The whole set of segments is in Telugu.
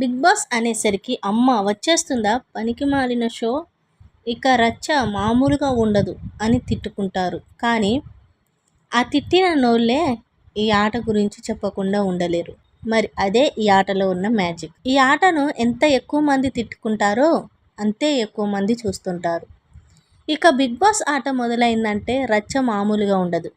బిగ్ బాస్ అనేసరికి అమ్మ వచ్చేస్తుందా పనికి మాలిన షో, ఇక రచ్చ మామూలుగా ఉండదు అని తిట్టుకుంటారు. కానీ ఆ తిట్టిన నోళ్ళే ఈ ఆట గురించి చెప్పకుండా ఉండలేరు. మరి అదే ఈ ఆటలో ఉన్న మ్యాజిక్. ఈ ఆటను ఎంత ఎక్కువ మంది తిట్టుకుంటారో అంతే ఎక్కువ మంది చూస్తుంటారు. ఇక బిగ్ బాస్ ఆట మొదలైందంటే రచ్చ మామూలుగా ఉండదు.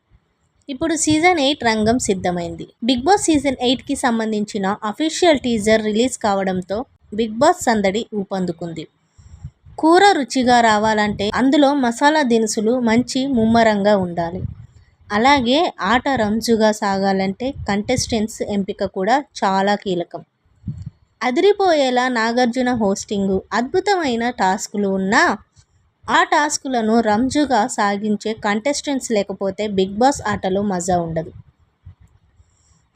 ఇప్పుడు సీజన్ 8 రంగం సిద్ధమైంది. బిగ్ బాస్ సీజన్ 8కి సంబంధించిన అఫీషియల్ టీజర్ రిలీజ్ కావడంతో బిగ్ బాస్ సందడి ఊపందుకుంది. కూర రుచిగా రావాలంటే అందులో మసాలా దినుసులు మంచి ముమ్మరంగా ఉండాలి. అలాగే ఆట రంజుగా సాగాలంటే కంటెస్టెంట్స్ ఎంపిక కూడా చాలా కీలకం. అదిరిపోయేలా నాగార్జున హోస్టింగు, అద్భుతమైన టాస్కులు ఉన్నా ఆ టాస్కులను రంజుగా సాగించే కంటెస్టెంట్స్ లేకపోతే బిగ్ బాస్ ఆటలో మజా ఉండదు.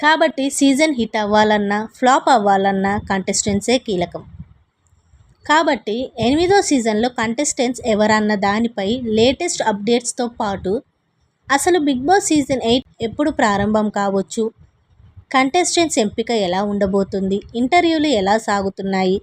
కాబట్టి సీజన్ హిట్ అవ్వాలన్నా ఫ్లాప్ అవ్వాలన్నా కంటెస్టెంట్సే కీలకం. కాబట్టి 8వ సీజన్లో కంటెస్టెంట్స్ ఎవరన్న దానిపై లేటెస్ట్ అప్డేట్స్తో పాటు అసలు బిగ్ బాస్ సీజన్ 8 ఎప్పుడు ప్రారంభం కావచ్చు, కంటెస్టెంట్స్ ఎంపిక ఎలా ఉండబోతుంది, ఇంటర్వ్యూలు ఎలా సాగుతున్నాయి,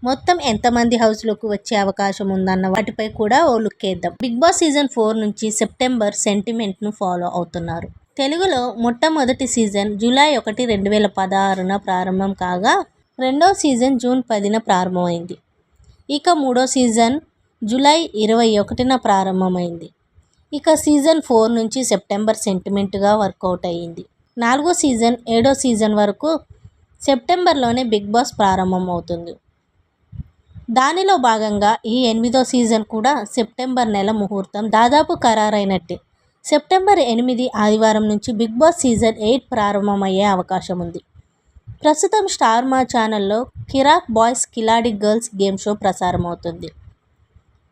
మొత్తం ఎంతమంది హౌస్లోకి వచ్చే అవకాశం ఉందన్న వాటిపై కూడా ఓ లుక్కేద్దాం. బిగ్ బాస్ సీజన్ 4 నుంచి సెప్టెంబర్ సెంటిమెంట్ను ఫాలో అవుతున్నారు. తెలుగులో మొట్టమొదటి సీజన్ జూలై 1, 2016న ప్రారంభం కాగా రెండో సీజన్ జూన్ 10న ప్రారంభమైంది. ఇక మూడో సీజన్ జూలై 21న ప్రారంభమైంది. ఇక సీజన్ 4 నుంచి సెప్టెంబర్ సెంటిమెంట్గా వర్కౌట్ అయ్యింది. నాలుగో సీజన్ 7వ సీజన్ వరకు సెప్టెంబర్లోనే బిగ్ బాస్ ప్రారంభం అవుతుంది. దానిలో భాగంగా ఈ 8వ సీజన్ కూడా సెప్టెంబర్ నెల ముహూర్తం దాదాపు ఖరారైనట్టే. సెప్టెంబర్ 8 ఆదివారం నుంచి బిగ్ బాస్ సీజన్ 8 ప్రారంభమయ్యే అవకాశం ఉంది. ప్రస్తుతం స్టార్ మా ఛానల్లో కిరాక్ బాయ్స్ కిలాడి గర్ల్స్ గేమ్ షో ప్రసారం అవుతుంది.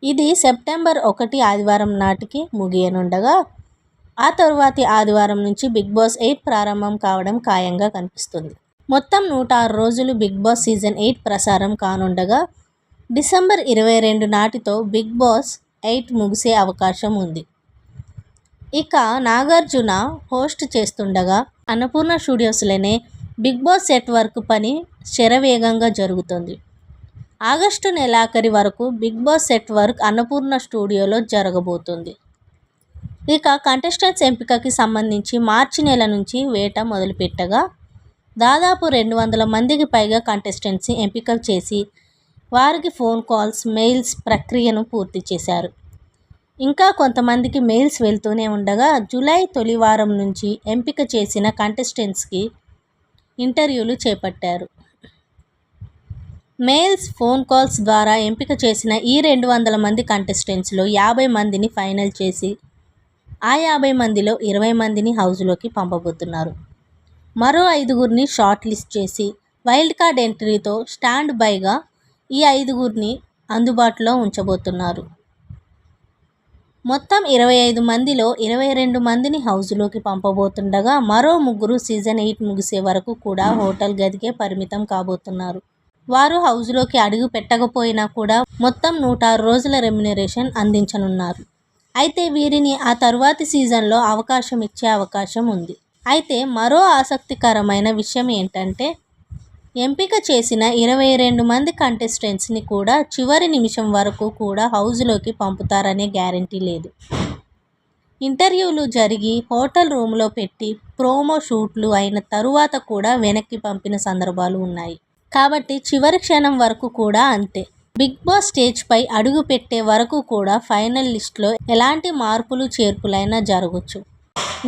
ఇది సెప్టెంబర్ 1 ఆదివారం నాటికి ముగియనుండగా ఆ తరువాతి ఆదివారం నుంచి బిగ్ బాస్ 8 ప్రారంభం కావడం ఖాయంగా కనిపిస్తుంది. మొత్తం 106 రోజులు బిగ్ బాస్ సీజన్ 8 ప్రసారం కానుండగా డిసెంబర్ 22 నాటితో బిగ్ బాస్ 8 ముగిసే అవకాశం ఉంది. ఇక నాగార్జున హోస్ట్ చేస్తుండగా అన్నపూర్ణ స్టూడియోస్లోనే బిగ్ బాస్ సెట్ వర్క్ పని శరవేగంగా జరుగుతుంది. ఆగస్టు నెలాఖరి వరకు Bigg Boss set work Annapurna స్టూడియోలో జరగబోతుంది. ఇక కంటెస్టెంట్స్ ఎంపికకి సంబంధించి మార్చి నెల నుంచి వేట మొదలుపెట్టగా దాదాపు 200 మందికి పైగా కంటెస్టెంట్స్ని ఎంపిక చేసి వారికి ఫోన్ కాల్స్, మెయిల్స్ ప్రక్రియను పూర్తి చేశారు. ఇంకా కొంతమందికి మెయిల్స్ వెళ్తూనే ఉండగా జూలై తొలి వారం నుంచి ఎంపిక చేసిన కంటెస్టెంట్స్కి ఇంటర్వ్యూలు చేపట్టారు. మెయిల్స్, ఫోన్ కాల్స్ ద్వారా ఎంపిక చేసిన ఈ 200 మంది కంటెస్టెంట్స్లో 50 మందిని ఫైనల్ చేసి ఆ 50 మందిలో 20 మందిని హౌస్లోకి పంపబోతున్నారు. మరో 5గురిని షార్ట్ లిస్ట్ చేసి వైల్డ్ కార్డ్ ఎంట్రీతో స్టాండ్ బైగా ఈ 5గురిని అందుబాటులో ఉంచబోతున్నారు. మొత్తం 25 మందిలో 22 మందిని హౌస్లోకి పంపబోతుండగా మరో 3 సీజన్ 8 ముగిసే వరకు కూడా హోటల్ గదికే పరిమితం కాబోతున్నారు. వారు హౌస్లోకి అడుగు పెట్టకపోయినా కూడా మొత్తం 106 రోజుల రెమ్యునరేషన్ అందించనున్నారు. అయితే వీరిని ఆ తరువాతి సీజన్లో అవకాశం ఇచ్చే అవకాశం ఉంది. అయితే మరో ఆసక్తికరమైన విషయం ఏంటంటే ఎంపిక చేసిన 22 మంది కంటెస్టెంట్స్ని కూడా చివరి నిమిషం వరకు కూడా హౌస్లోకి పంపుతారనే గ్యారంటీ లేదు. ఇంటర్వ్యూలు జరిగి హోటల్ రూమ్లో పెట్టి ప్రోమో షూట్లు అయిన తరువాత కూడా వెనక్కి పంపిన సందర్భాలు ఉన్నాయి. కాబట్టి చివరి క్షణం వరకు కూడా అంతే. బిగ్ బాస్ స్టేజ్పై అడుగు పెట్టే వరకు కూడా ఫైనల్ లిస్ట్లో ఎలాంటి మార్పులు చేర్పులైనా జరగొచ్చు.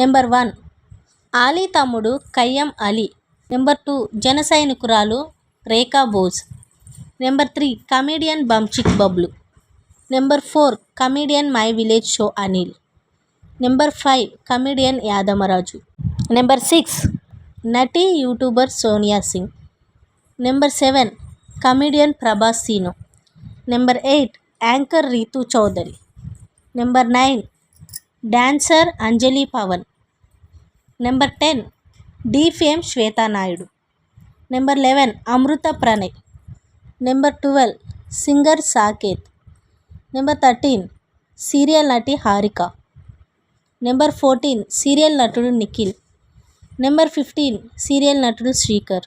నెంబర్ 1 ఆలీ తమ్ముడు కయ్యం అలీ. నెంబర్ 2 జన సైనికురాలు Rekha Bose. Number 3 comedian Bunchik Bablu. Number 4 comedian my village show Anil. Number 5 comedian Yadamaraju. Number 6 నటి YouTuber Sonia Singh. Number 7 comedian Prabhas Seeno. Number 8 anchor Ritu Chaudhary. Number 9 dancer Anjali Pavan. Number 10 Dhee fame Shweta Naidu. Number 11 Amrutha Pranay. Number 12 singer Saketh. Number 13 serial నటి హారిక. నెంబర్ 14 సీరియల్ నటుడు నిఖిల్. నెంబర్ 15 సీరియల్ నటుడు Srikar.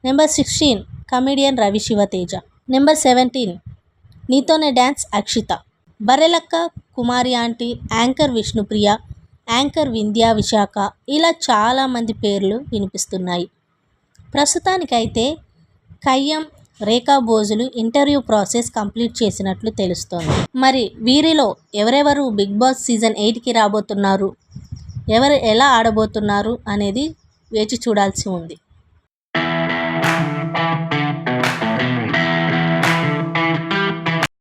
Number 16 comedian Ravi Shivateja. Number 17 Neethone dance Akshitha. Barrelakka Kumari aunty, anchor Vishnupriya, anchor Vindhya Visakha ఇలా చాలామంది పేర్లు వినిపిస్తున్నాయి. ప్రస్తుతానికైతే కయ్యం రేఖా భోజులు ఇంటర్వ్యూ ప్రాసెస్ కంప్లీట్ చేసినట్లు తెలుస్తోంది. మరి వీరిలో ఎవరెవరు బిగ్ బాస్ సీజన్ 8కి రాబోతున్నారు, ఎవరు ఎలా ఆడబోతున్నారు అనేది వేచి చూడాల్సి ఉంది.